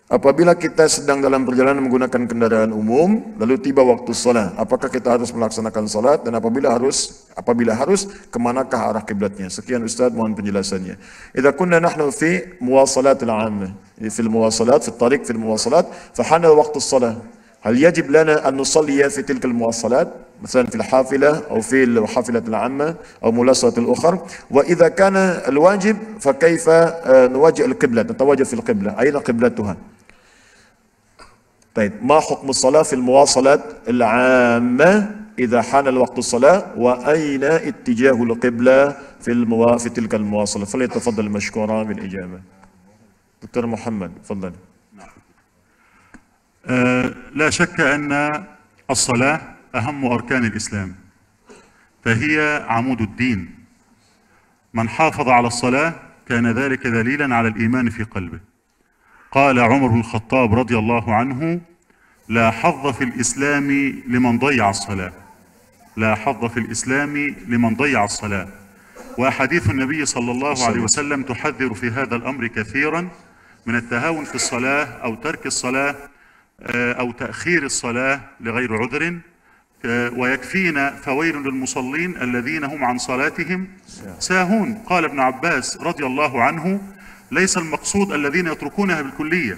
Apabila kita sedang dalam perjalanan menggunakan kendaraan umum, lalu tiba waktu salat, apakah kita harus melaksanakan salat, dan apabila harus, kemanakah arah kiblatnya? Sekian Ustaz, mohon penjelasannya. Idza kunna nahnu fi muwasalat al-'ammah, fi al-muwasalat, fi at-tariq, fi al-muwasalat, fa hana waqtu as-salah. هل يجب لنا أن نصلي في تلك المواصلات مثلا في الحافلة أو في الحافلة العامة أو مواصلات الأخرى؟ وإذا كان الواجب فكيف نواجه القبلة، نتوجه في القبلة، أين قبلتها؟ طيب، ما حكم الصلاة في المواصلات العامة إذا حان الوقت الصلاة، وأين اتجاه القبلة في تلك المواصلة؟ فليتفضل مشكورا بالإجابة. دكتور محمد تفضل. لا شك أن الصلاة أهم أركان الإسلام، فهي عمود الدين. من حافظ على الصلاة كان ذلك دليلا على الإيمان في قلبه. قال عمر بن الخطاب رضي الله عنه: لا حظ في الإسلام لمن ضيع الصلاة، لا حظ في الإسلام لمن ضيع الصلاة. وأحاديث النبي صلى الله عليه وسلم تحذر في هذا الأمر كثيرا من التهاون في الصلاة أو ترك الصلاة أو تأخير الصلاة لغير عذر. ويكفينا فويل للمصلين الذين هم عن صلاتهم ساهون. قال ابن عباس رضي الله عنه: ليس المقصود الذين يتركونها بالكلية،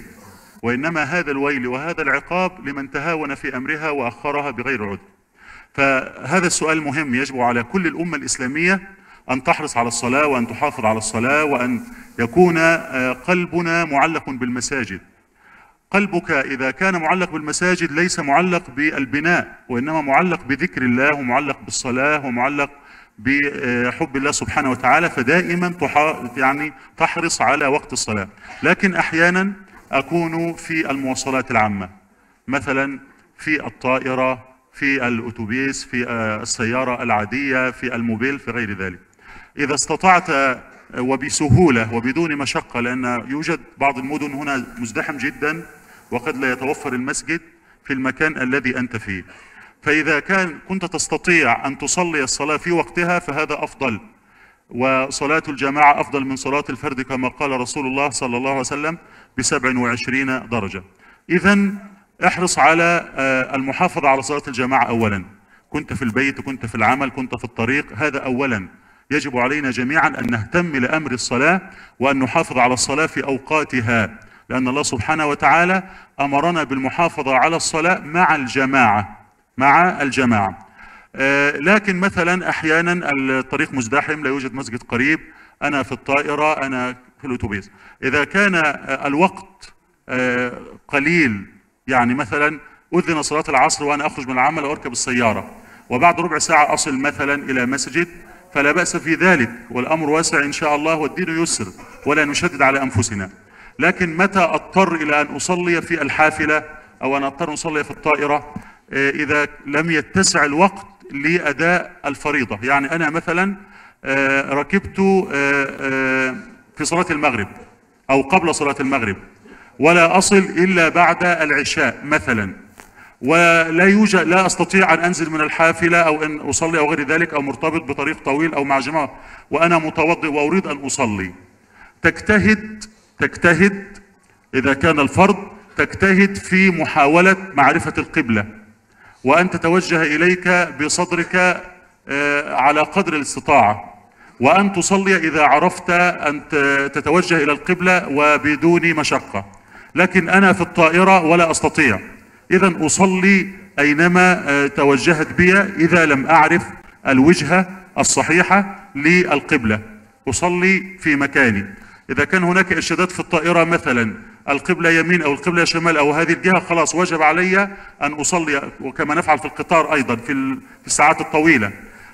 وإنما هذا الويل وهذا العقاب لمن تهاون في أمرها وأخرها بغير عذر. فهذا السؤال مهم، يجب على كل الأمة الإسلامية أن تحرص على الصلاة وأن تحافظ على الصلاة، وأن يكون قلبنا معلق بالمساجد. قلبك إذا كان معلق بالمساجد ليس معلق بالبناء، وإنما معلق بذكر الله ومعلق بالصلاة ومعلق بحب الله سبحانه وتعالى، فدائما تحرص على وقت الصلاة. لكن أحيانا أكون في المواصلات العامة، مثلا في الطائرة، في الأتوبيس، في السيارة العادية، في الموبيل، في غير ذلك. إذا استطعت وبسهولة وبدون مشقة، لأن يوجد بعض المدن هنا مزدحم جدا وقد لا يتوفر المسجد في المكان الذي أنت فيه، فإذا كنت تستطيع أن تصلي الصلاة في وقتها فهذا أفضل، وصلاة الجماعة أفضل من صلاة الفرد كما قال رسول الله صلى الله عليه وسلم ب27 درجة. إذن احرص على المحافظة على صلاة الجماعة أولا، كنت في البيت، كنت في العمل، كنت في الطريق، هذا أولا. يجب علينا جميعا أن نهتم لأمر الصلاة وأن نحافظ على الصلاة في أوقاتها، لأن الله سبحانه وتعالى أمرنا بالمحافظة على الصلاة مع الجماعة. لكن مثلا أحيانا الطريق مزدحم، لا يوجد مسجد قريب، أنا في الطائرة، أنا في الأتوبيس. إذا كان الوقت قليل، يعني مثلا أذن صلاة العصر وأنا أخرج من العمل وأركب السيارة، وبعد ربع ساعة أصل مثلا إلى مسجد، فلا بأس في ذلك، والأمر واسع إن شاء الله، والدين يسر ولا نشدد على أنفسنا. لكن متى أضطر إلى أن أصلي في الحافلة أو أن أضطر أن أصلي في الطائرة؟ إذا لم يتسع الوقت لأداء الفريضة. يعني أنا مثلا ركبت في صلاة المغرب أو قبل صلاة المغرب، ولا أصل إلا بعد العشاء مثلا، لا أستطيع أن أنزل من الحافلة أو أن أصلي أو غير ذلك، أو مرتبط بطريق طويل أو مع جماعة وأنا متوضئ وأريد أن أصلي. تجتهد إذا كان الفرض، تجتهد في محاولة معرفة القبلة، وأن تتوجه إليك بصدرك على قدر الاستطاعة، وأن تصلي إذا عرفت أن تتوجه إلى القبلة وبدون مشقة. لكن أنا في الطائرة ولا أستطيع، إذن أصلي أينما توجهت بي إذا لم أعرف الوجهة الصحيحة للقبلة، أصلي في مكاني. إذا كان هناك إرشادات في الطائرة مثلا القبلة يمين أو القبلة شمال أو هذه الجهة، خلاص وجب علي أن أصلي، وكما نفعل في القطار أيضا في الساعات الطويلة،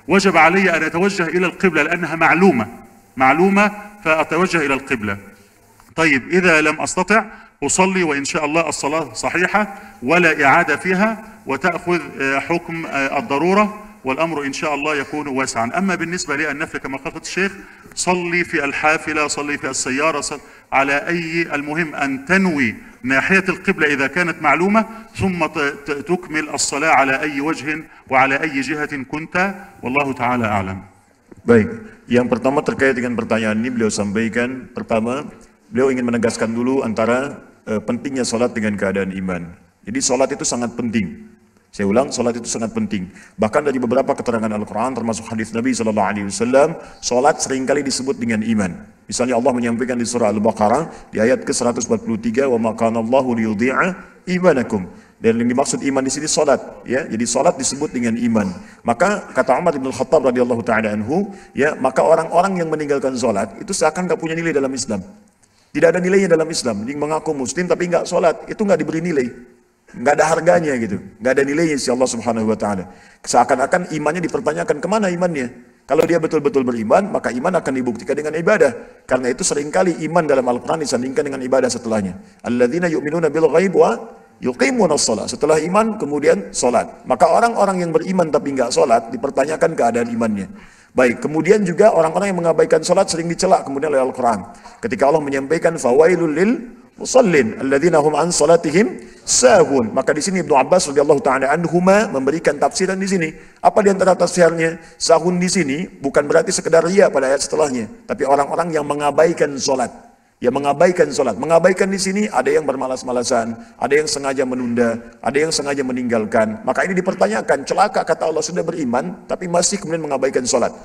وجب علي أن أتوجه إلى القبلة لأنها معلومة فأتوجه إلى القبلة. طيب إذا لم أستطع أصلي، وإن شاء الله الصلاة صحيحة ولا إعادة فيها، وتأخذ حكم الضرورة، والأمر إن شاء الله يكون واسعا. أما بالنسبة للنفل كما قال الشيخ، صلي في الحافلة، صلي في السيارة، على أي، المهم أن تنوي ناحية القبلة إذا كانت معلومة، ثم تكمل الصلاة على أي وجه وعلى أي جهة كنت، والله تعالى أعلم. Baik, yang pertama terkait dengan pertanyaan ini beliau sampaikan, pertama beliau ingin menegaskan dulu antara pentingnya salat dengan keadaan iman. Jadi salat itu sangat penting. Saya ulang, salat itu sangat penting. Bahkan dari beberapa keterangan Al-Quran, termasuk hadis Nabi SAW, salat seringkali disebut dengan iman. Misalnya Allah menyampaikan di surah Al-Baqarah, di ayat ke-143, وَمَا كَانَ اللَّهُ لِيُضِيعَ إِيمَانَكُمْ. Dan yang dimaksud iman di sini salat, ya. Jadi salat disebut dengan iman. Maka kata Umar bin Khattab radhiyallahu taala anhu, ya, maka orang-orang yang meninggalkan salat itu seakan enggak punya nilai dalam Islam. Tidak ada nilainya dalam Islam. Dia mengaku muslim tapi enggak salat, itu enggak diberi nilai. Enggak ada harganya gitu. Enggak ada nilainya si Allah Subhanahu wa taala. Seakan-akan imannya dipertanyakan, kemana imannya? Kalau dia betul-betul beriman, maka iman akan dibuktikan dengan ibadah. Karena itu seringkali iman dalam Al-Quran disandingkan dengan ibadah setelahnya. Alladzina yu'minuna bil ghaib wa yuqimunas shalah. Setelah iman kemudian salat. Maka orang-orang yang beriman tapi enggak salat dipertanyakan keadaan imannya. Baik, kemudian juga orang-orang yang mengabaikan salat sering dicela kemudian oleh Al-Quran. Ketika Allah menyampaikan fawailul lil musallin alladzina hum an salatihim sahun. Maka di sini Ibnu Abbas radhiyallahu taala anhuma memberikan tafsiran di sini. Apa di antara tafsirnya? Sahun di sini bukan berarti sekedar ria pada ayat setelahnya, tapi orang-orang yang mengabaikan salat. Ya, mengabaikan salat. Mengabaikan di sini ada yang bermalas-malasan, ada yang sengaja menunda, ada yang sengaja meninggalkan. Maka ini dipertanyakan, celaka kata Allah sudah beriman tapi masih kemudian mengabaikan salat.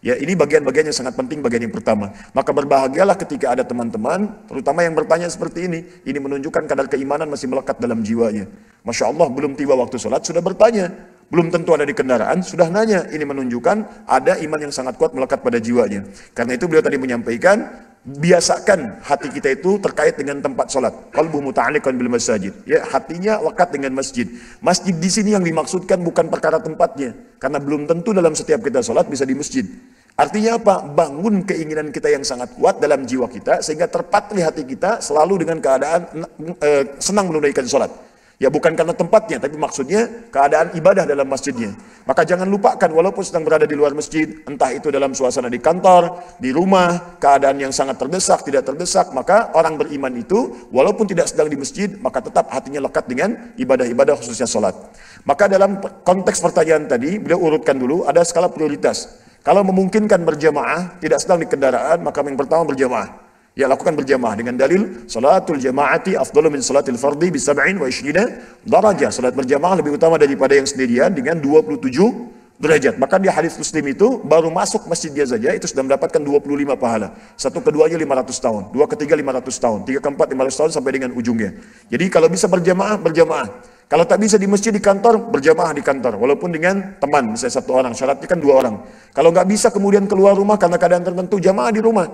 Ya, ini bagian-bagian yang sangat penting, bagian yang pertama. Maka berbahagialah ketika ada teman-teman, terutama yang bertanya seperti ini. Ini menunjukkan kadar keimanan masih melekat dalam jiwanya. Masya Allah, belum tiba waktu salat sudah bertanya. Belum tentu ada di kendaraan, sudah nanya. Ini menunjukkan ada iman yang sangat kuat melekat pada jiwanya. Karena itu beliau tadi menyampaikan, biasakan hati kita itu terkait dengan tempat salat. Qalbu muta'alliqan bil masajid. Ya, hatinya lekat dengan masjid. Masjid di sini yang dimaksudkan bukan perkara tempatnya, karena belum tentu dalam setiap kita salat bisa di masjid. Artinya apa? Bangun keinginan kita yang sangat kuat dalam jiwa kita sehingga terpatri hati kita selalu dengan keadaan senang menunaikan salat. Ya, bukan karena tempatnya, tapi maksudnya keadaan ibadah dalam masjidnya. Maka jangan lupakan walaupun sedang berada di luar masjid, entah itu dalam suasana di kantor, di rumah, keadaan yang sangat terdesak, tidak terdesak, maka orang beriman itu walaupun tidak sedang di masjid, maka tetap hatinya lekat dengan ibadah-ibadah khususnya salat. Maka dalam konteks pertanyaan tadi, beliau urutkan dulu ada skala prioritas. Kalau memungkinkan berjamaah, tidak sedang di kendaraan, maka yang pertama berjamaah. Ya, lakukan berjamaah dengan dalil salatul jamaati afdalu min salatil fardhi bi 27 darajah. Salat berjamaah lebih utama daripada yang sendirian dengan 27 derajat. Bahkan di hadis Muslim itu baru masuk masjid dia saja itu sudah mendapatkan 25 pahala. Satu keduanya 500 tahun, dua ketiga 500 tahun, tiga keempat 500 tahun sampai dengan ujungnya. Jadi kalau bisa berjamaah, berjamaah. Kalau tak bisa di masjid, di kantor, berjamaah di kantor. Walaupun dengan teman, misalnya satu orang, syaratnya kan 2 orang. Kalau nggak bisa kemudian keluar rumah karena keadaan tertentu, jamaah di rumah.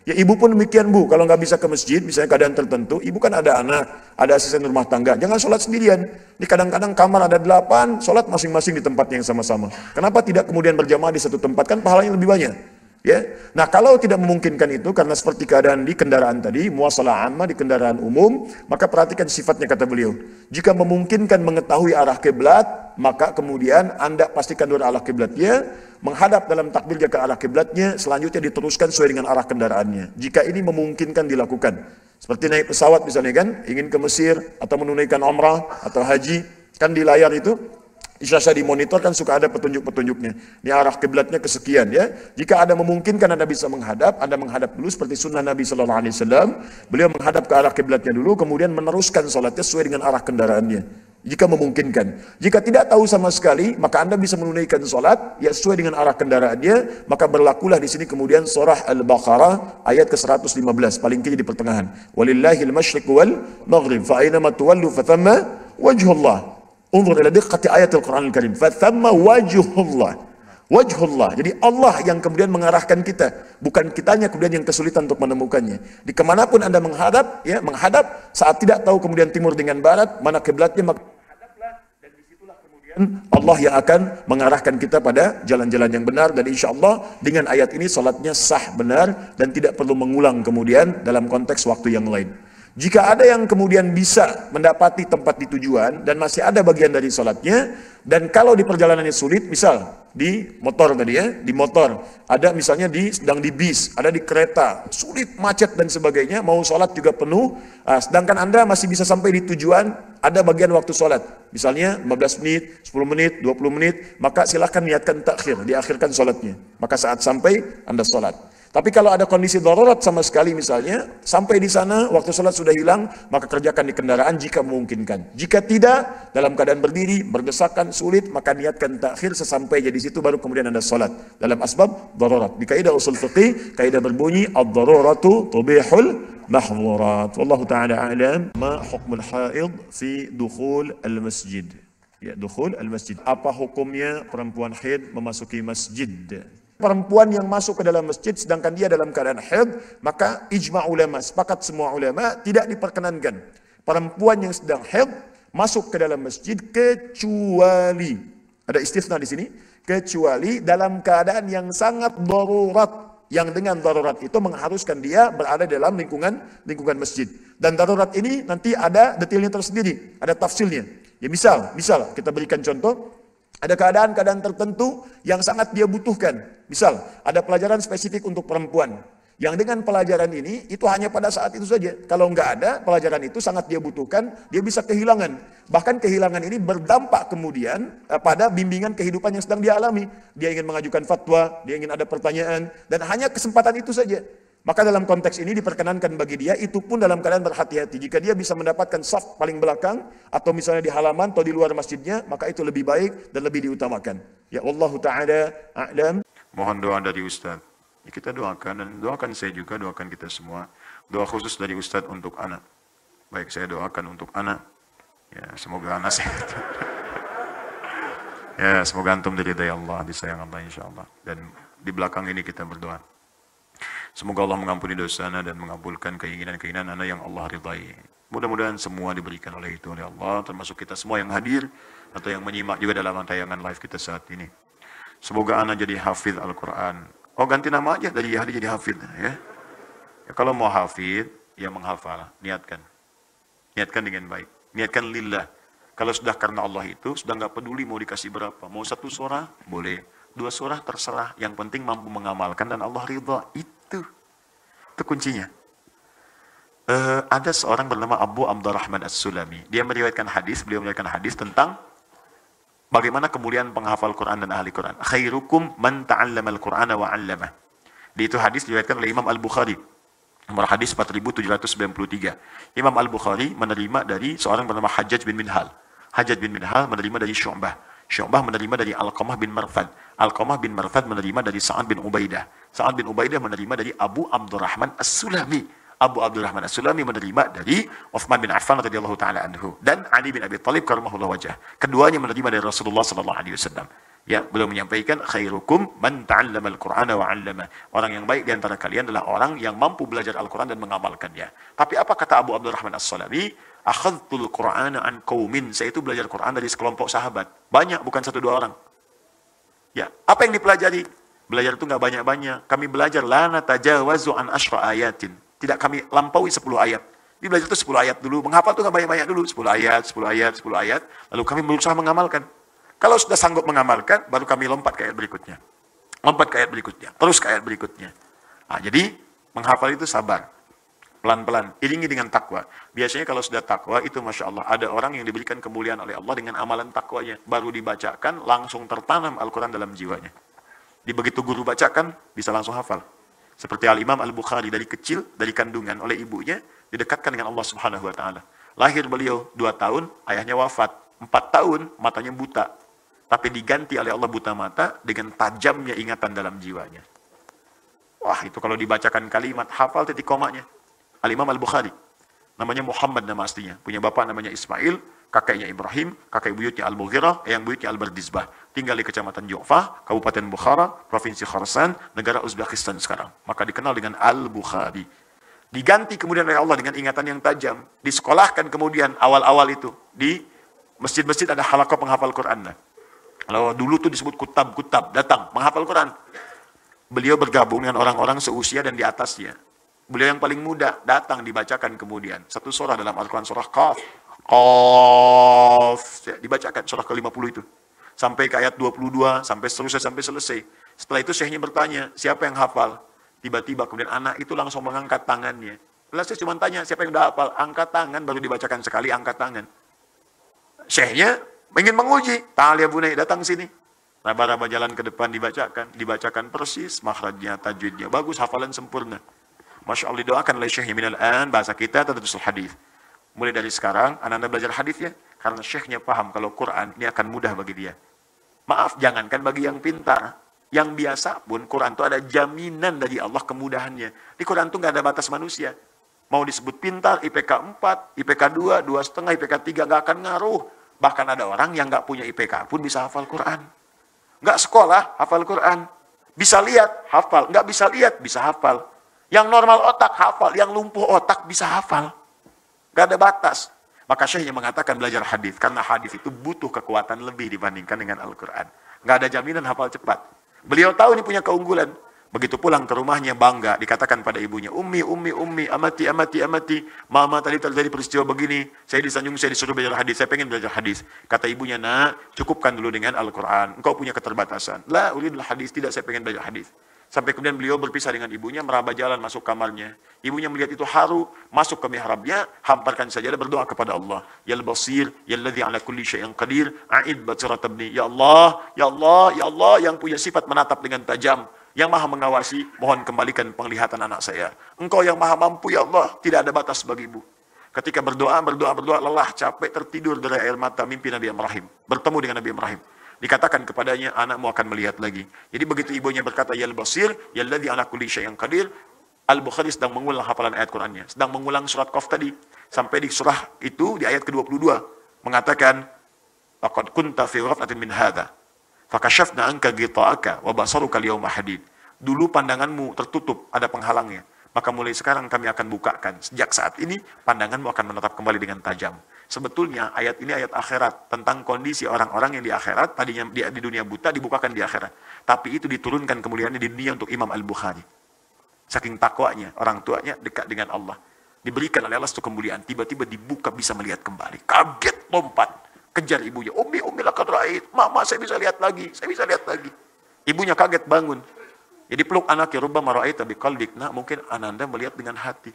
Ya, ibu pun demikian, Bu. Kalau nggak bisa ke masjid, misalnya keadaan tertentu, ibu kan ada anak, ada asisten rumah tangga. Jangan sholat sendirian. Ini kadang-kadang kamar ada 8, sholat masing-masing di tempatnya yang sama-sama. Kenapa tidak kemudian berjamaah di satu tempat? Kan pahalanya lebih banyak. Ya, nah kalau tidak memungkinkan itu karena seperti keadaan di kendaraan tadi, muwasalah ammah di kendaraan umum, maka perhatikan sifatnya kata beliau. Jika memungkinkan mengetahui arah kiblat, maka kemudian Anda pastikan dulu arah kiblatnya, menghadap dalam takbirnya ke arah kiblatnya, selanjutnya diteruskan sesuai dengan arah kendaraannya. Jika ini memungkinkan dilakukan, seperti naik pesawat misalnya kan, ingin ke Mesir atau menunaikan umrah atau haji, kan di layar itu Isya di monitor kan suka ada petunjuk-petunjuknya. Ini arah kiblatnya kesekian ya. Jika ada memungkinkan Anda bisa menghadap, Anda menghadap dulu seperti sunnah Nabi SAW. Beliau menghadap ke arah kiblatnya dulu, kemudian meneruskan sholatnya sesuai dengan arah kendaraannya. Jika memungkinkan. Jika tidak tahu sama sekali, maka Anda bisa menunaikan sholat ya sesuai dengan arah kendaraannya. Maka berlakulah di sini kemudian surah Al-Baqarah ayat ke-115, paling kiri di pertengahan. Walillahil masyriq wal maghrib, fa aynama tuwallu fathamma wajhullah. Unzur ila diqqati ayatul Qur'anil Karim. Fathamma wajhullah. Wajhullah. Jadi Allah yang kemudian mengarahkan kita, bukan kitanya kemudian yang kesulitan untuk menemukannya. Di kemanapun Anda menghadap, ya, menghadap saat tidak tahu kemudian timur dengan barat, mana kiblatnya, maka menghadaplah dan disitulah kemudian Allah yang akan mengarahkan kita pada jalan-jalan yang benar dan insya Allah dengan ayat ini salatnya sah benar dan tidak perlu mengulang kemudian dalam konteks waktu yang lain. Jika ada yang kemudian bisa mendapati tempat di tujuan dan masih ada bagian dari sholatnya, dan kalau di perjalanannya sulit, misal di motor tadi ya, di motor, ada misalnya sedang di bis, ada di kereta, sulit, macet dan sebagainya, mau sholat juga penuh, sedangkan Anda masih bisa sampai di tujuan, ada bagian waktu sholat, misalnya 15 menit, 10 menit, 20 menit, maka silahkan niatkan takhir, diakhirkan sholatnya, maka saat sampai Anda sholat. Tapi kalau ada kondisi darurat sama sekali misalnya, sampai di sana waktu sholat sudah hilang, maka kerjakan di kendaraan jika memungkinkan. Jika tidak, dalam keadaan berdiri, berdesakan, sulit, maka niatkan takhir sesampainya di situ baru kemudian Anda sholat. Dalam asbab darurat. Di kaidah usul fiqih, kaidah berbunyi ad-daruratu tubihul mahdhurat. Wallahu taala a'lam. Ma hukmul haid fi dukhul al-masjid? Ya, dukhul al-masjid. Apa hukumnya perempuan haid memasuki masjid? Perempuan yang masuk ke dalam masjid sedangkan dia dalam keadaan haid, maka ijma' ulama, sepakat semua ulama tidak diperkenankan perempuan yang sedang haid masuk ke dalam masjid kecuali, ada istisna di sini, kecuali dalam keadaan yang sangat darurat, yang dengan darurat itu mengharuskan dia berada dalam lingkungan masjid. Dan darurat ini nanti ada detailnya tersendiri, ada tafsilnya. Ya misal kita berikan contoh, ada keadaan-keadaan tertentu yang sangat dia butuhkan. Misal, ada pelajaran spesifik untuk perempuan. Yang dengan pelajaran ini, itu hanya pada saat itu saja. Kalau nggak ada, pelajaran itu sangat dia butuhkan, dia bisa kehilangan. Bahkan kehilangan ini berdampak kemudian pada bimbingan kehidupan yang sedang dia alami. Dia ingin mengajukan fatwa, dia ingin ada pertanyaan, dan hanya kesempatan itu saja. Maka dalam konteks ini diperkenankan bagi dia, itu pun dalam keadaan berhati-hati. Jika dia bisa mendapatkan saf paling belakang, atau misalnya di halaman atau di luar masjidnya, maka itu lebih baik dan lebih diutamakan. Ya Allah Ta'ala a'lam. Mohon doa dari Ustaz. Ya, kita doakan, dan doakan saya juga, doakan kita semua. Doa khusus dari Ustaz untuk anak. Baik, saya doakan untuk anak. Ya, semoga anak sehat. Ya, semoga antum diridai Allah, disayang Allah insyaAllah. Dan di belakang ini kita berdoa. Semoga Allah mengampuni dosa dan mengabulkan keinginan-keinginan anak yang Allah ridai. Mudah-mudahan semua diberikan oleh itu oleh Allah, termasuk kita semua yang hadir atau yang menyimak juga dalam tayangan live kita saat ini. Semoga anak jadi hafidz Al-Quran. Oh, ganti nama aja dari Yahdi jadi hafidz ya. Ya, kalau mau hafidz, ya menghafal, niatkan. Niatkan dengan baik. Niatkan lillah. Kalau sudah karena Allah itu, sudah nggak peduli mau dikasih berapa. Mau 1 surah, boleh. 2 surah terserah. Yang penting mampu mengamalkan dan Allah ridha. Itu kuncinya. Ada seorang bernama Abu Abdurrahman As-Sulami. Dia meriwayatkan hadis, beliau meriwayatkan hadis tentang bagaimana kemuliaan penghafal Quran dan ahli Quran. Khairukum man ta'allamal Qur'ana wa 'allamah. Di itu hadis diriwayatkan oleh Imam Al-Bukhari. Nomor hadis 4793. Imam Al-Bukhari menerima dari seorang bernama Hajjaj bin Minhal. Hajjaj bin Minhal menerima dari Syu'bah. Syu'bah menerima dari Alqamah bin Marfad. Alqamah bin Marfad menerima dari Sa'ad bin Ubaidah. Sa'ad bin Ubaidah menerima dari Abu Abdurrahman As-Sulami. Abu Abdurrahman As-Sulami menerima dari Uthman bin Affan radhiyallahu taala anhu dan Ali bin Abi Thalib karamahullahu wajhah. Keduanya menerima dari Rasulullah sallallahu alaihi wasallam. Ya, beliau menyampaikan khairukum man ta'allama al-Qur'ana wa 'allama. Orang yang baik di antara kalian adalah orang yang mampu belajar Al-Qur'an dan mengamalkannya. Tapi apa kata Abu Abdurrahman As-Sulami? Akhadtul Qur'ana an qaumin. Saya itu belajar Quran dari sekelompok sahabat. Banyak, bukan 1-2 orang. Ya, apa yang dipelajari? Belajar itu nggak banyak-banyak. Kami belajar la natajawazu an asyra ayatin. Tidak kami lampaui 10 ayat. Dia belajar itu 10 ayat dulu. Menghafal itu nggak banyak-banyak dulu. 10 ayat, 10 ayat, 10 ayat. Lalu kami berusaha mengamalkan. Kalau sudah sanggup mengamalkan, baru kami lompat ke ayat berikutnya. Lompat ke ayat berikutnya. Terus ke ayat berikutnya. Nah, jadi menghafal itu sabar. Pelan-pelan. Iringi dengan takwa. Biasanya kalau sudah takwa itu Masya Allah. Ada orang yang diberikan kemuliaan oleh Allah dengan amalan takwanya. Baru dibacakan, langsung tertanam Al-Quran dalam jiwanya. Di begitu guru bacakan, bisa langsung hafal. Seperti Al-Imam Al-Bukhari dari kecil, dari kandungan oleh ibunya, didekatkan dengan Allah Subhanahu wa Ta'ala. Lahir beliau 2 tahun, ayahnya wafat. 4 tahun, matanya buta. Tapi diganti oleh Allah buta mata dengan tajamnya ingatan dalam jiwanya. Wah, itu kalau dibacakan kalimat, hafal titik komanya. Al-Imam Al-Bukhari. Namanya Muhammad nama aslinya. Punya bapak namanya Ismail, kakeknya Ibrahim, kakek buyutnya Al-Mughirah, yang buyutnya Al-Bardizbah. Tinggal di Kecamatan Ju'fah, Kabupaten Bukhara, Provinsi Khorasan, negara Uzbekistan sekarang. Maka dikenal dengan Al-Bukhari. Diganti kemudian oleh Allah dengan ingatan yang tajam. Disekolahkan kemudian awal-awal itu. Di masjid-masjid ada halaqah penghafal Quran. Kalau dulu tuh disebut kutab, datang, menghafal Quran. Beliau bergabung dengan orang-orang seusia dan di atasnya. Beliau yang paling muda, datang dibacakan kemudian. 1 surah dalam Al-Quran, surah Qaf. Qaf. Dibacakan surah ke-50 itu. Sampai ke ayat 22, sampai seterusnya, sampai selesai. Setelah itu syekhnya bertanya, siapa yang hafal? Tiba-tiba kemudian anak itu langsung mengangkat tangannya. Lalu saya cuma tanya, siapa yang udah hafal? Angkat tangan, baru dibacakan sekali, angkat tangan. Syekhnya ingin menguji. Ta'al ya bunai, datang sini. Raba-raba jalan ke depan dibacakan persis, makhrajnya, tajwidnya, bagus, hafalan sempurna. Masya Allah, doakan oleh syekhnya minal an, bahasa kita tadrusul hadis. Mulai dari sekarang, anak-anak belajar hadis ya, karena syekhnya paham kalau Quran ini akan mudah bagi dia. Maaf, jangankan bagi yang pintar, yang biasa pun Quran itu ada jaminan dari Allah kemudahannya. Di Quran itu nggak ada batas manusia. Mau disebut pintar, IPK 4, IPK 2, 2,5, IPK 3, nggak akan ngaruh. Bahkan ada orang yang nggak punya IPK pun bisa hafal Quran. Nggak sekolah, hafal Quran. Bisa lihat, hafal. Nggak bisa lihat, bisa hafal. Yang normal otak, hafal. Yang lumpuh otak, bisa hafal. Nggak ada batas. Maka syekhnya mengatakan belajar hadis. Karena hadis itu butuh kekuatan lebih dibandingkan dengan Al-Quran. Nggak ada jaminan hafal cepat. Beliau tahu ini punya keunggulan. Begitu pulang ke rumahnya bangga, dikatakan pada ibunya, Ummi, amati, mama tadi terjadi peristiwa begini, saya disanjung, saya disuruh belajar hadis, saya pengen belajar hadis. Kata ibunya, nak, cukupkan dulu dengan Al-Quran, engkau punya keterbatasan. La, uridul hadis, tidak, saya pengen belajar hadis. Sampai kemudian beliau berpisah dengan ibunya, meraba jalan masuk kamarnya. Ibunya melihat itu haru, masuk ke mihrabnya, hamparkan saja dan berdoa kepada Allah. Ya Al-Basir, Ya Alladhi ala kulli syai'in qadir, a'id basirat ibni. Ya Allah, Ya Allah, Ya Allah, yang punya sifat menatap dengan tajam, yang maha mengawasi, mohon kembalikan penglihatan anak saya. Engkau yang maha mampu ya Allah, tidak ada batas bagimu. Ketika berdoa, lelah, capek, tertidur dari air mata, mimpi Nabi Ibrahim. Bertemu dengan Nabi Ibrahim. Dikatakan kepadanya, anakmu akan melihat lagi. Jadi begitu ibunya berkata, Ya Al-Basir, Ya Alladhi ala kulli syai'in qadir, Al-Bukhari sedang mengulang hafalan ayat Qur'annya. Sedang mengulang surat Qaf tadi. Sampai di surah itu, di ayat ke-22. Mengatakan, Laqad kunta fi ghaflatin min hadha. Fakashafna anka ghita'aka wa basaruka al-yawma hadid. Dulu pandanganmu tertutup, ada penghalangnya. Maka mulai sekarang kami akan bukakan. Sejak saat ini, pandanganmu akan menetap kembali dengan tajam. Sebetulnya ayat ini ayat akhirat. Tentang kondisi orang-orang yang di akhirat, tadinya di dunia buta, dibukakan di akhirat. Tapi itu diturunkan kemuliaannya di dunia untuk Imam Al-Bukhari. Saking takwanya, orang tuanya dekat dengan Allah. Diberikan oleh Allah satu kemuliaan. Tiba-tiba dibuka, bisa melihat kembali. Kaget, lompat. Kejar ibunya, Ummi laqad ra'ait. Mama, saya bisa lihat lagi, saya bisa lihat lagi. Ibunya kaget bangun. Jadi peluk anaknya, rubbama ra'aita biqalbik. Nah, mungkin ananda melihat dengan hati.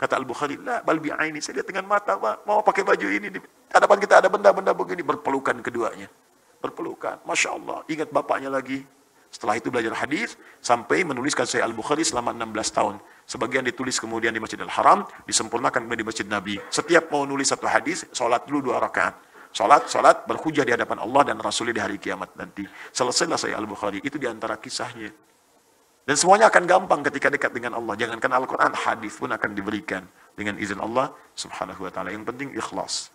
Kata Al-Bukhari, la bal bi'aini, saya lihat dengan mata, Pak. Mau pakai baju ini, di hadapan kita ada benda-benda begini, berpelukan keduanya. Berpelukan, Masya Allah, ingat bapaknya lagi. Setelah itu belajar hadis sampai menuliskan Sahih Al-Bukhari selama 16 tahun. Sebagian ditulis kemudian di Masjidil Haram, disempurnakan kemudian di Masjid Nabi. Setiap mau nulis satu hadis, sholat dulu 2 rakaat. Salat berhujah di hadapan Allah dan Rasulnya di hari kiamat nanti. Selesailah Sahih Al-Bukhari, itu di antara kisahnya. Dan semuanya akan gampang ketika dekat dengan Allah. Jangankan Al-Quran, hadis pun akan diberikan dengan izin Allah subhanahu wa ta'ala. Yang penting ikhlas.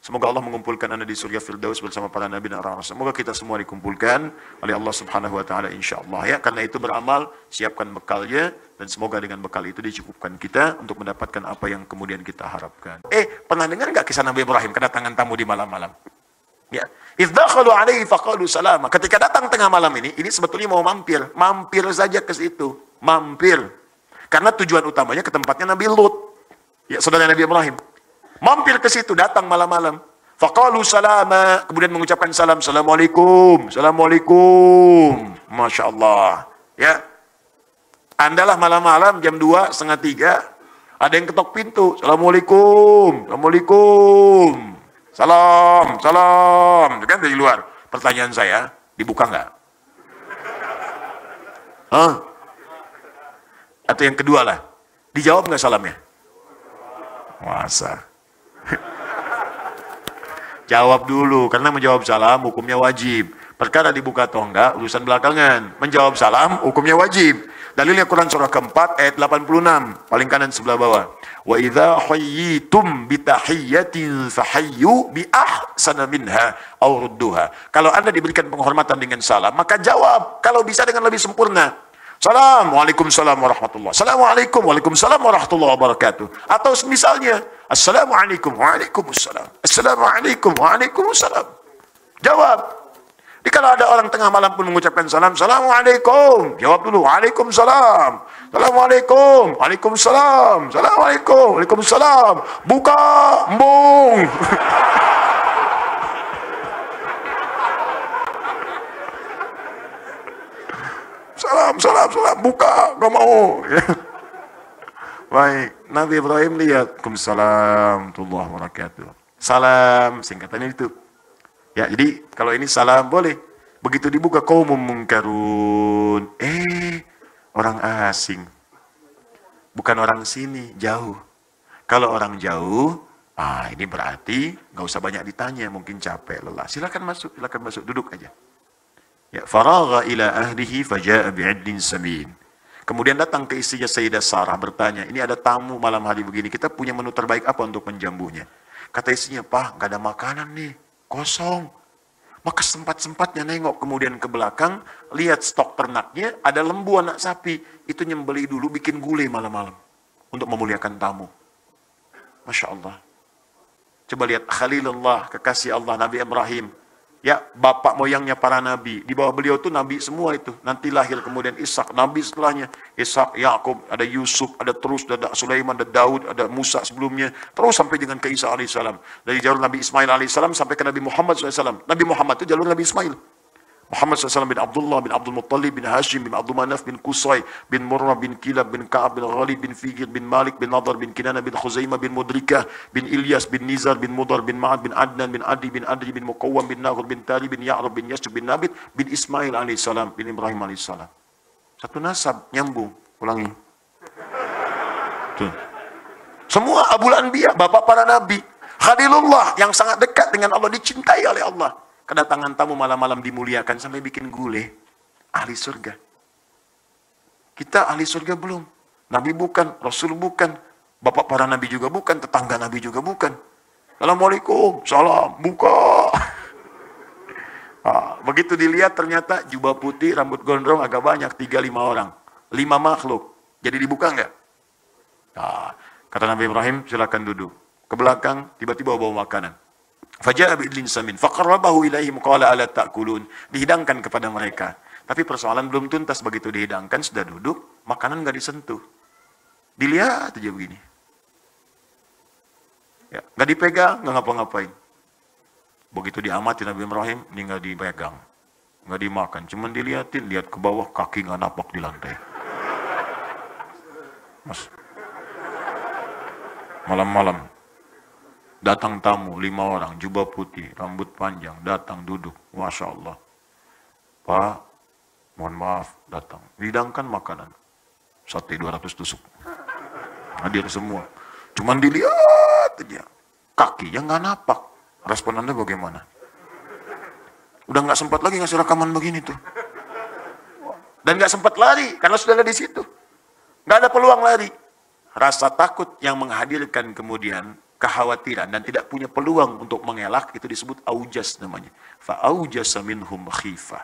Semoga Allah mengumpulkan anda di surga Firdaus bersama para nabi dan orang-orang. Semoga kita semua dikumpulkan oleh Allah subhanahu wa ta'ala insyaAllah. Ya, karena itu beramal, siapkan bekalnya. Dan semoga dengan bekal itu dicukupkan kita untuk mendapatkan apa yang kemudian kita harapkan. Pernah dengar nggak kisah Nabi Ibrahim kedatangan tamu di malam-malam? Ya. Idh-dakhalu alaihi faqalu salama. Ketika datang tengah malam ini sebetulnya mau mampir saja ke situ, mampir. Karena tujuan utamanya ke tempatnya Nabi Lut. Ya, saudara Nabi Ibrahim. Mampir ke situ, datang malam-malam. Faqalu salama, kemudian mengucapkan salam, Assalamualaikum, Assalamualaikum. Masya Allah. Ya. Andalah malam-malam jam 2, setengah 3, ada yang ketok pintu. Assalamualaikum, Assalamualaikum. Salam. Kan dari luar. Pertanyaan saya, dibuka nggak? Hah? Atau yang kedua lah, dijawab nggak salamnya? Masa? Jawab dulu, karena menjawab salam hukumnya wajib. Perkara dibuka atau enggak, urusan belakangan. Menjawab salam hukumnya wajib. Dalilnya Quran surah keempat ayat 86, paling kanan sebelah bawah. Wa idza hayyitum bi tahiyyatin fahayyu bi ahsana minha aw rudduha. Kalau Anda diberikan penghormatan dengan salam, maka jawab kalau bisa dengan lebih sempurna. Assalamualaikum warahmatullahi. Assalamualaikum waalaikumsalam warahmatullahi wabarakatuh. Atau misalnya Assalamualaikum waalaikumsalam. Assalamualaikum waalaikumsalam. Jawab. Jadi kalau ada orang tengah malam pun mengucapkan salam, Assalamualaikum, jawab dulu, Waalaikumsalam. Assalamualaikum, Waalaikumsalam. Assalamualaikum, Waalaikumsalam. Buka, embung. Salam, buka, gak mau. Baik, Nabi Ibrahim lihat, Waalaikumsalam warahmatullahi wabarakatuh. Salam, singkatannya itu. Ya, jadi kalau ini salam boleh. Begitu dibuka qaumum munkarun. Orang asing. Bukan orang sini, jauh. Kalau orang jauh, ini berarti nggak usah banyak ditanya, mungkin capek, lelah. Silakan masuk, duduk aja. Ya, faragha ila ahlihi faja'a bi'idlin samin. Kemudian datang ke istrinya Sayyidah Sarah bertanya, ini ada tamu malam hari begini, kita punya menu terbaik apa untuk menjamunya? Kata istrinya, Pak, nggak ada makanan nih, kosong. Maka sempat-sempatnya nengok kemudian ke belakang, lihat stok ternaknya, ada lembu anak sapi. Itu nyembeli dulu, bikin gulai malam-malam untuk memuliakan tamu. Masya Allah. Coba lihat Khalilullah, kekasih Allah, Nabi Ibrahim. Ya, bapak moyangnya para nabi. Di bawah beliau tuh nabi semua itu. Nanti lahir kemudian Ishak, nabi setelahnya. Ishak, Yakub, ada Yusuf, ada terus, ada Sulaiman, ada Daud, ada Musa sebelumnya. Terus sampai dengan ke Isa alaihissalam. Dari jalur Nabi Ismail alaihissalam sampai ke Nabi Muhammad SAW. Nabi Muhammad itu jalur Nabi Ismail. Muhammad SAW bin Abdullah, bin Abdul Muttalib, bin Hashim, bin Abdul Manaf, bin Qusay, bin Murrah, bin Kilab, bin Ka'ab, bin Ghalib, bin Figir, bin Malik, bin Nadar, bin Kinana, bin Khuzaimah, bin Mudrikah, bin Ilyas, bin Nizar, bin Mudar, bin Ma'ad, bin Adnan, bin Adi, bin Adri, bin Muqawwam, bin Naghur, bin Tari, bin Ya'rab, bin Yasub, bin Nabit, bin Ismail alaihissalam, bin Ibrahim alaihissalam. Satu nasab, nyambung. Ulangi. Tuh. Semua Abul Anbiya, bapak para nabi. Khalilullah, yang sangat dekat dengan Allah, dicintai oleh Allah. Kedatangan tamu malam-malam dimuliakan sampai bikin gulai. Ahli surga. Kita ahli surga belum. Nabi bukan, Rasul bukan. Bapak para nabi juga bukan, tetangga nabi juga bukan. Assalamualaikum, salam, buka. Begitu dilihat ternyata jubah putih, rambut gondrong agak banyak, 3-5 orang. 5 makhluk. Jadi dibuka enggak? Kata Nabi Ibrahim, silakan duduk. Ke belakang, tiba-tiba bawa makanan. Faja'a bi'idlin samin faqarrabahu ilaihim qala ala ta'kulun. Dihidangkan kepada mereka. Tapi persoalan belum tuntas, begitu dihidangkan sudah duduk, makanan enggak disentuh. Dilihat aja begini. Ya, enggak dipegang, enggak ngapa-ngapain. Begitu diamati Nabi Ibrahim, ini enggak dipegang. Enggak dimakan, cuman dilihatin, lihat ke bawah, kaki enggak napak di lantai. Mas. Malam-malam datang tamu 5 orang, jubah putih, rambut panjang, datang duduk. Masya Allah. Pak, mohon maaf, datang. Dihidangkan makanan. Sate 200 tusuk. Hadir semua. Cuman dilihat aja. Kakinya nggak napak. Respon Anda bagaimana? Udah nggak sempat lagi ngasih rekaman begini tuh. Dan nggak sempat lari, karena sudah ada di situ. Nggak ada peluang lari. Rasa takut yang menghadirkan kemudian kekhawatiran dan tidak punya peluang untuk mengelak, itu disebut aujas namanya. Fa'aujasa minhum khifah.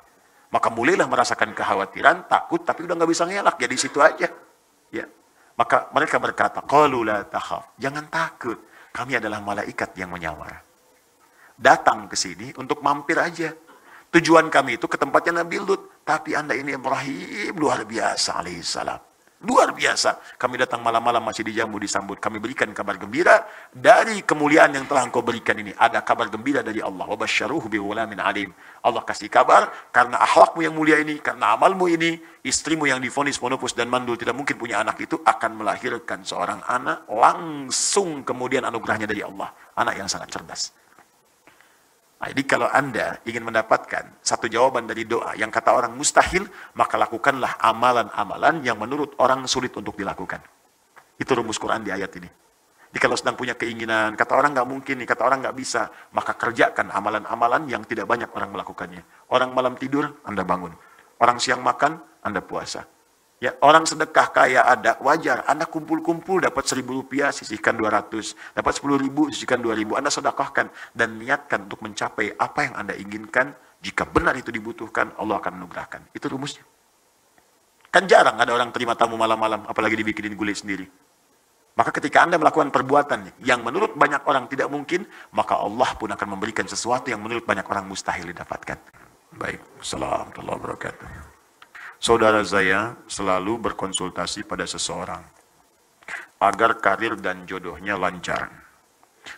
Maka mulailah merasakan kekhawatiran, takut, tapi udah nggak bisa ngelak, jadi situ aja. Ya. Maka mereka berkata, qalu la takhaf, jangan takut, kami adalah malaikat yang menyamar. Datang ke sini untuk mampir aja. Tujuan kami itu ke tempatnya Nabi Lut, tapi Anda ini Ibrahim luar biasa alaihissalam. Luar biasa. Kami datang malam-malam masih dijamu, disambut. Kami berikan kabar gembira dari kemuliaan yang telah Engkau berikan ini. Ada kabar gembira dari Allah. Wa basyaruhu bighulamin alim. Allah kasih kabar karena akhlakmu yang mulia ini, karena amalmu ini, istrimu yang divonis monopus dan mandul tidak mungkin punya anak itu akan melahirkan seorang anak, langsung kemudian anugerahnya dari Allah. Anak yang sangat cerdas. Jadi kalau Anda ingin mendapatkan satu jawaban dari doa yang kata orang mustahil, maka lakukanlah amalan-amalan yang menurut orang sulit untuk dilakukan. Itu rumus Quran di ayat ini. Jadi kalau sedang punya keinginan, kata orang nggak mungkin nih, kata orang nggak bisa, maka kerjakan amalan-amalan yang tidak banyak orang melakukannya. Orang malam tidur, Anda bangun. Orang siang makan, Anda puasa. Ya, orang sedekah kaya ada, wajar. Anda kumpul-kumpul dapat 1.000 rupiah, sisihkan 200. Dapat 10.000, sisihkan 2.000. Anda sedekahkan dan niatkan untuk mencapai apa yang Anda inginkan. Jika benar itu dibutuhkan, Allah akan anugerahkan. Itu rumusnya. Kan jarang ada orang terima tamu malam-malam, apalagi dibikinin gulai sendiri. Maka ketika Anda melakukan perbuatan yang menurut banyak orang tidak mungkin, maka Allah pun akan memberikan sesuatu yang menurut banyak orang mustahil didapatkan. Baik. Assalamualaikum warahmatullahi wabarakatuh. Saudara saya selalu berkonsultasi pada seseorang agar karir dan jodohnya lancar.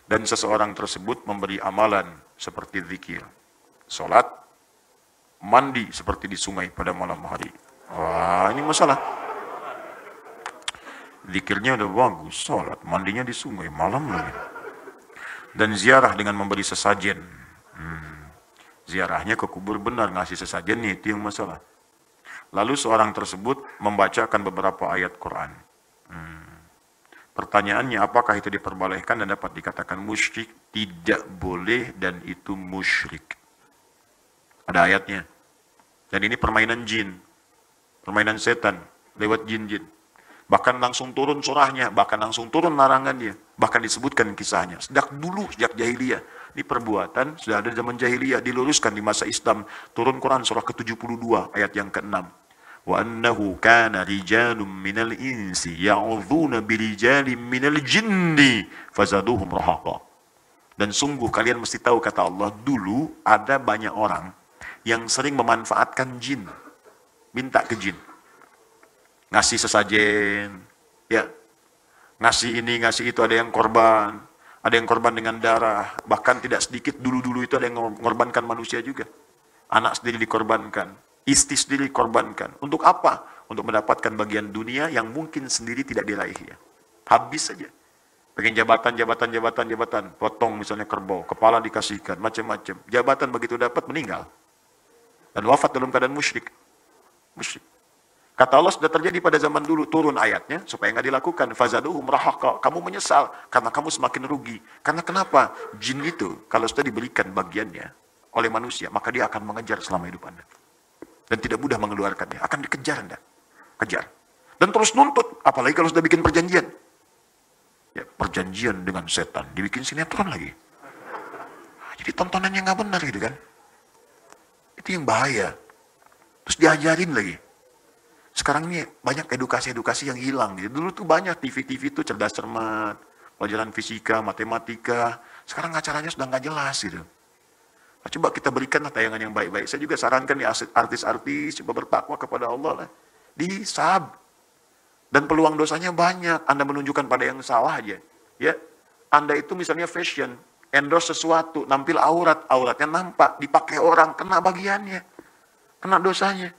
Dan seseorang tersebut memberi amalan seperti zikir, sholat, mandi seperti di sungai pada malam hari. Wah, ini masalah. Zikirnya udah bagus, sholat, mandinya di sungai, malam lagi. Dan ziarah dengan memberi sesajen. Ziarahnya ke kubur benar, ngasih sesajen nih, itu yang masalah. Lalu seorang tersebut membacakan beberapa ayat Quran. Pertanyaannya, apakah itu diperbolehkan dan dapat dikatakan musyrik? Tidak boleh dan itu musyrik. Ada ayatnya. Dan ini permainan jin, permainan setan, lewat jin-jin. Bahkan langsung turun surahnya, bahkan langsung turun larangannya, bahkan disebutkan kisahnya. Sejak dulu, sejak jahiliyah. Ini perbuatan sudah ada zaman jahiliyah, diluruskan di masa Islam. Turun Quran surah ke-72, ayat yang ke-6. Wa annahu kana rijalun minal insi ya'udhuna birijalin minal jinni fazaduhum rahaqa. Dan sungguh kalian mesti tahu, kata Allah, dulu ada banyak orang yang sering memanfaatkan jin. Minta ke jin. Ngasih sesajen, ya, ngasih ini, ngasih itu, ada yang korban dengan darah, bahkan tidak sedikit dulu-dulu itu ada yang mengorbankan manusia juga. Anak sendiri dikorbankan, istri sendiri dikorbankan. Untuk apa? Untuk mendapatkan bagian dunia yang mungkin sendiri tidak diraihnya. Habis saja. Pengen jabatan, potong misalnya kerbau, kepala dikasihkan, macam-macam. Jabatan begitu dapat, meninggal. Dan wafat dalam keadaan musyrik. Musyrik. Kata Allah sudah terjadi pada zaman dulu, turun ayatnya supaya nggak dilakukan. Fazaduhum rahaqa, kamu menyesal karena kamu semakin rugi. Karena kenapa? Jin itu kalau sudah diberikan bagiannya oleh manusia, maka dia akan mengejar selama hidup Anda. Dan tidak mudah mengeluarkannya, akan dikejar Anda. Kejar. Dan terus nuntut, apalagi kalau sudah bikin perjanjian. Ya, perjanjian dengan setan, dibikin sinetron lagi. Jadi tontonannya nggak benar gitu kan. Itu yang bahaya. Terus diajarin lagi. Sekarang ini banyak edukasi-edukasi yang hilang. Gitu. Dulu tuh banyak TV-TV itu cerdas cermat, pelajaran fisika, matematika. Sekarang acaranya sudah nggak jelas gitu. Nah, coba kita berikanlah tayangan yang baik-baik. Saya juga sarankan nih artis-artis coba bertakwa kepada Allah lah. Disab. Dan peluang dosanya banyak. Anda menunjukkan pada yang salah aja. Ya, Anda itu misalnya fashion, endorse sesuatu, nampil aurat, auratnya nampak, dipakai orang, kena bagiannya, kena dosanya.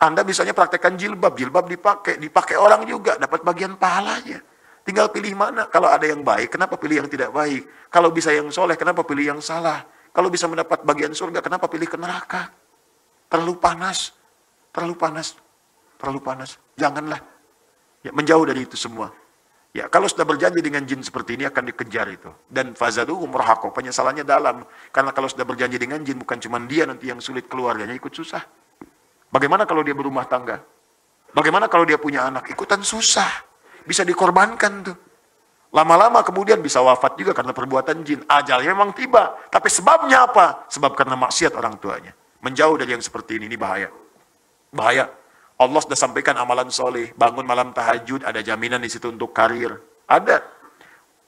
Anda misalnya praktekkan jilbab, jilbab dipakai orang juga, dapat bagian pahalanya. Tinggal pilih mana. Kalau ada yang baik, kenapa pilih yang tidak baik? Kalau bisa yang soleh, kenapa pilih yang salah? Kalau bisa mendapat bagian surga, kenapa pilih ke neraka? Terlalu panas, terlalu panas, terlalu panas. Janganlah. Ya, menjauh dari itu semua. Ya, kalau sudah berjanji dengan jin seperti ini akan dikejar itu. Dan fazaduhum rahaqa, penyesalannya dalam. Karena kalau sudah berjanji dengan jin, bukan cuma dia nanti yang sulit, keluarganya ikut susah. Bagaimana kalau dia berumah tangga? Bagaimana kalau dia punya anak? Ikutan susah. Bisa dikorbankan tuh. Lama-lama kemudian bisa wafat juga karena perbuatan jin. Ajalnya memang tiba. Tapi sebabnya apa? Sebab karena maksiat orang tuanya. Menjauh dari yang seperti ini bahaya. Bahaya. Allah sudah sampaikan amalan soleh. Bangun malam tahajud, ada jaminan di situ untuk karir. Ada.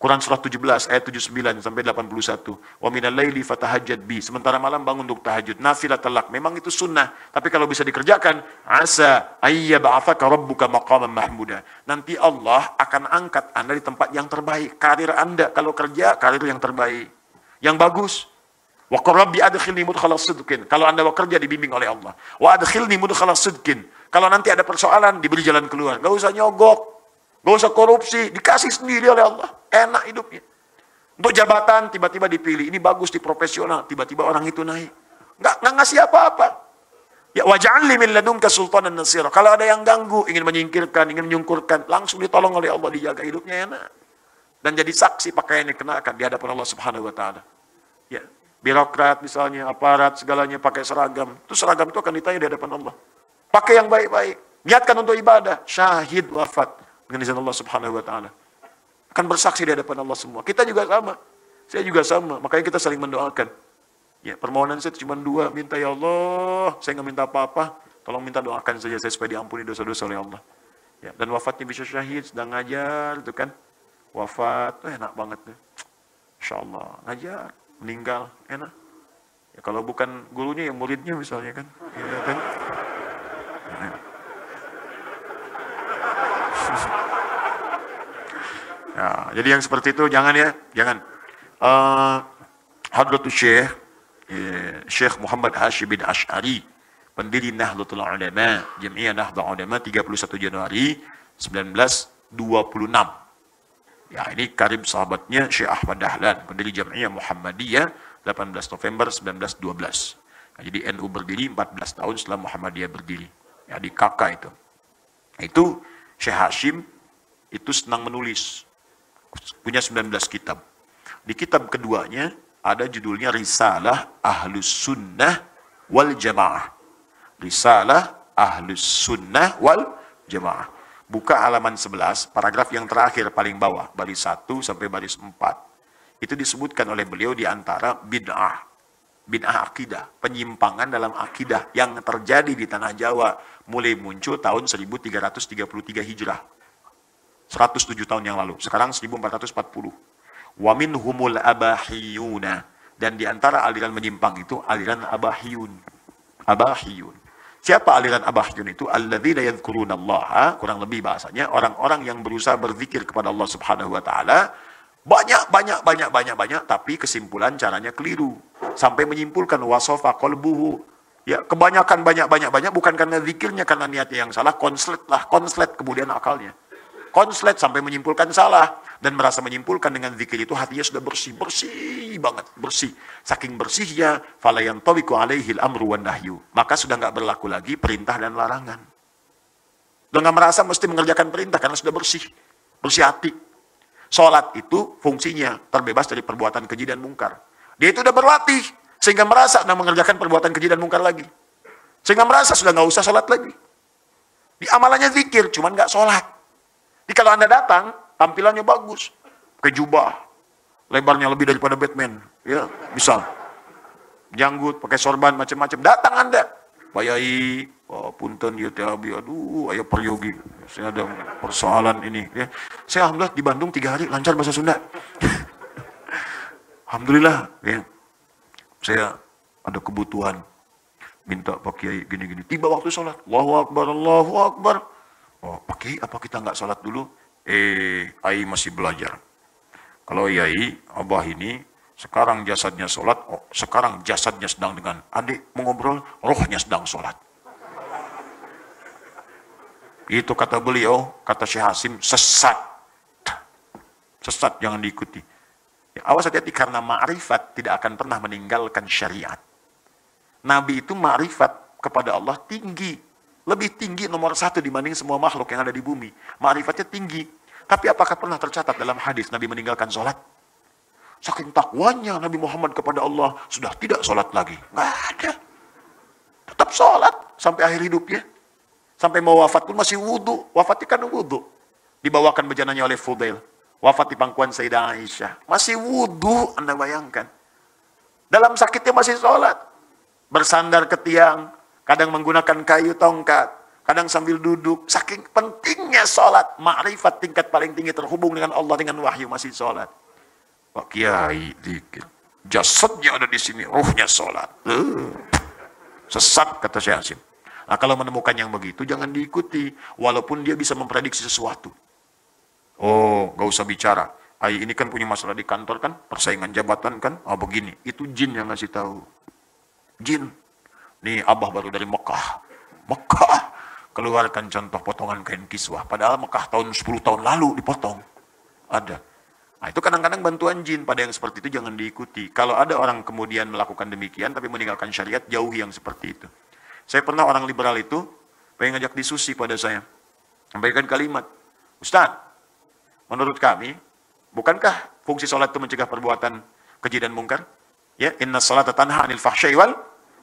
Quran surah 17 ayat 79 sampai 81. Wa minal laili fatahajjad bi. Sementara malam bangun untuk tahajud. Nafilatal lak. Memang itu sunnah, tapi kalau bisa dikerjakan, asa ayyab'atsaka rabbuka maqaman mahmuda. Nanti Allah akan angkat Anda di tempat yang terbaik. Karir Anda kalau kerja, karir yang terbaik. Yang bagus. Wa qur rabbi adkhilni mudkhalas sidqin. Kalau Anda bekerja dibimbing oleh Allah. Wa adkhilni mudkhalas sidqin. Kalau nanti ada persoalan diberi jalan keluar. Enggak usah nyogok. Gak usah korupsi, dikasih sendiri oleh Allah. Enak hidupnya. Untuk jabatan, tiba-tiba dipilih. Ini bagus di profesional, tiba-tiba orang itu naik. Nggak ngasih apa-apa. Ya, waj'alni min ladunka sultanan nasira. Kalau ada yang ganggu, ingin menyingkirkan, ingin menyungkurkan, langsung ditolong oleh Allah, dijaga hidupnya enak. Dan jadi saksi pakaian yang dikenakan di hadapan Allah Subhanahu wa taala. Ya, birokrat misalnya, aparat segalanya pakai seragam. Itu seragam itu akan ditanya di hadapan Allah. Pakai yang baik-baik. Niatkan untuk ibadah, syahid wafat. Dengan izin Allah Subhanahu wa taala. Akan bersaksi di hadapan Allah semua. Kita juga sama. Saya juga sama. Makanya kita saling mendoakan. Ya, permohonan saya cuma 2, minta ya Allah, saya nggak minta apa-apa, tolong minta doakan saja saya supaya diampuni dosa-dosa oleh Allah. Ya, dan wafatnya bisa syahid, sedang ngajar, itu kan. Wafat, enak banget tuh. Insyaallah, ngajar, meninggal, enak. Ya, kalau bukan gurunya yang muridnya misalnya kan. Ya, kan? Ya. Ya, jadi yang seperti itu jangan ya, jangan. Hadratus Syekh Muhammad Hashim bin Ash'ari, pendiri Nahdlatul Ulama, Jamiah Nahdlatul Ulama 31 Januari 1926. Ya, ini karib sahabatnya Syekh Ahmad Dahlan, pendiri Jamiah Muhammadiyah 18 November 1912. Nah, jadi NU berdiri 14 tahun setelah Muhammadiyah berdiri. Ya, di kakak itu. Itu Syekh Hashim itu senang menulis. Punya 19 kitab. Di kitab keduanya ada judulnya Risalah Ahlus Sunnah wal Jamaah. Risalah Ahlus Sunnah wal Jamaah. Buka halaman 11, paragraf yang terakhir paling bawah, baris 1 sampai baris 4. Itu disebutkan oleh beliau di antara bid'ah akidah, penyimpangan dalam akidah yang terjadi di tanah Jawa mulai muncul tahun 1333 Hijrah. 107 tahun yang lalu. Sekarang 1440. Wa minhumul abahiyuna, dan di antara aliran menyimpang itu aliran abahiyun. Abahiyun. Siapa aliran abahiyun itu? Alladzina yadhkurunallaha, kurang lebih bahasanya orang-orang yang berusaha berzikir kepada Allah Subhanahu wa taala banyak, tapi kesimpulan caranya keliru. Sampai menyimpulkan wasofa qalbuhu. Ya, kebanyakan banyak bukan karena zikirnya, karena niatnya yang salah, konslet kemudian akalnya. Konslet sampai menyimpulkan salah dan merasa menyimpulkan dengan zikir itu hatinya sudah bersih banget, bersih. Saking bersihnya, fala yantawiqu alaihil amru wan nahyu. Maka sudah enggak berlaku lagi perintah dan larangan. Sudah enggak merasa mesti mengerjakan perintah karena sudah bersih hati. Salat itu fungsinya terbebas dari perbuatan keji dan mungkar. Dia itu sudah berlatih sehingga merasa sudah mengerjakan perbuatan keji dan mungkar lagi. Sehingga merasa sudah enggak usah salat lagi. Di amalannya zikir, cuman enggak salat. Jadi kalau Anda datang, tampilannya bagus. Pakai jubah. Lebarnya lebih daripada Batman. Ya, misal. Janggut, pakai sorban, macam-macam. Datang Anda. Pak Yai, oh, punten, ya Abi, aduh, ayo peryogi. Saya ada persoalan ini. Ya. Saya alhamdulillah di Bandung 3 hari, lancar bahasa Sunda. Alhamdulillah. Ya. Saya ada kebutuhan. Minta Pak Kiai gini-gini. Tiba waktu sholat. Allahu Akbar, Allahu Akbar. Oh, Pak Kiai, apa kita nggak sholat dulu? Ai masih belajar. Kalau Yai, Abah ini, sekarang jasadnya sholat, sekarang jasadnya sedang dengan adik mengobrol, rohnya sedang sholat. Itu kata beliau, kata Syekh Hashim, sesat. Sesat, jangan diikuti. Ya, awas hati-hati, karena ma'rifat tidak akan pernah meninggalkan syariat. Nabi itu ma'rifat kepada Allah tinggi. Lebih tinggi nomor 1 dibanding semua makhluk yang ada di bumi. Ma'rifatnya tinggi. Tapi apakah pernah tercatat dalam hadis Nabi meninggalkan sholat? Saking takwanya Nabi Muhammad kepada Allah, sudah tidak sholat lagi. Nggak ada. Tetap sholat sampai akhir hidupnya. Sampai mau wafat pun masih wudhu. Wafatnya kan wudhu. Dibawakan bejananya oleh Fudail. Wafat di pangkuan Sayyidah Aisyah. Masih wudhu, Anda bayangkan. Dalam sakitnya masih sholat. Bersandar ke tiang. Kadang menggunakan kayu tongkat, kadang sambil duduk. Saking pentingnya sholat, ma'rifat tingkat paling tinggi terhubung dengan Allah, dengan wahyu masih sholat. Pak Kiai, dikit. Jasadnya ada di sini, ruhnya sholat. Sesat, kata Syekh Hashim. Nah, kalau menemukan yang begitu, jangan diikuti. Walaupun dia bisa memprediksi sesuatu. Oh, gak usah bicara. Ai ini kan punya masalah di kantor kan, persaingan jabatan kan, begini. Itu jin yang ngasih tahu. Jin. Nih Abah baru dari Mekah. Keluarkan contoh potongan kain kiswah. Padahal Mekah tahun 10 tahun lalu dipotong. Ada. Nah, itu kadang-kadang bantuan jin. Pada yang seperti itu jangan diikuti. Kalau ada orang kemudian melakukan demikian tapi meninggalkan syariat, jauhi yang seperti itu. Saya pernah orang liberal itu pengen ngajak diskusi pada saya. Sampaikan kalimat. Ustaz, menurut kami, bukankah fungsi sholat itu mencegah perbuatan keji dan mungkar? Ya, inna sholata tanha 'anil fahsya'i wal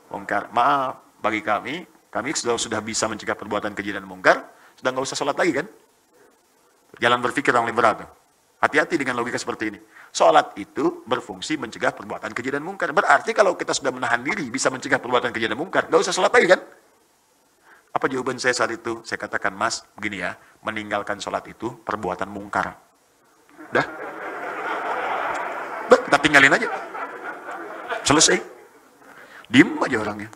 mungkar. Maaf, bagi kami sudah bisa mencegah perbuatan keji dan mungkar, sudah nggak usah sholat lagi kan? Jalan berpikir orang liberal tuh. Hati-hati dengan logika seperti ini. Sholat itu berfungsi mencegah perbuatan keji dan mungkar. Berarti kalau kita sudah menahan diri bisa mencegah perbuatan keji dan mungkar, nggak usah sholat lagi kan? Apa jawaban saya saat itu? Saya katakan, Mas, begini ya, meninggalkan sholat itu perbuatan mungkar. Dah, kita tinggalin aja. Selesai. Diem aja orangnya.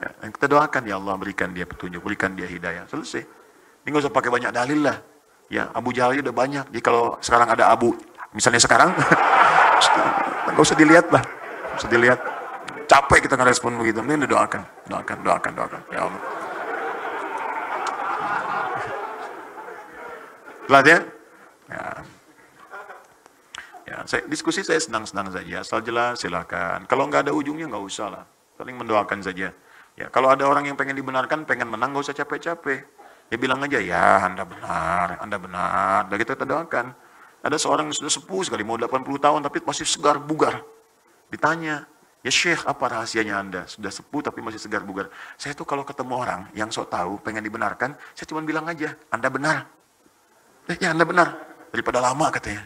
Ya, kita doakan, ya Allah berikan dia petunjuk, berikan dia hidayah. Selesai. Ini nggak usah pakai banyak dalil lah. Ya, Abu Jahal udah banyak. Jadi kalau sekarang ada Abu, misalnya sekarang, nggak usah dilihat lah. Nggak usah dilihat. Capek kita ngerespon begitu. Ini doakan. Ya Allah. Jelas ya? Ya, diskusi saya senang-senang saja, asal jelas silakan. Kalau nggak ada ujungnya nggak usah lah, saling mendoakan saja. Ya, kalau ada orang yang pengen dibenarkan, pengen menang, nggak usah capek-capek. Ya bilang aja, ya Anda benar, dan kita doakan. Ada seorang yang sudah sepuh sekali, mau 80 tahun, tapi masih segar bugar. Ditanya, ya Syekh, apa rahasianya Anda? Sudah sepuh tapi masih segar bugar. Saya tuh kalau ketemu orang yang sok tahu, pengen dibenarkan, saya cuma bilang aja, Anda benar. Ya Anda benar, daripada lama katanya.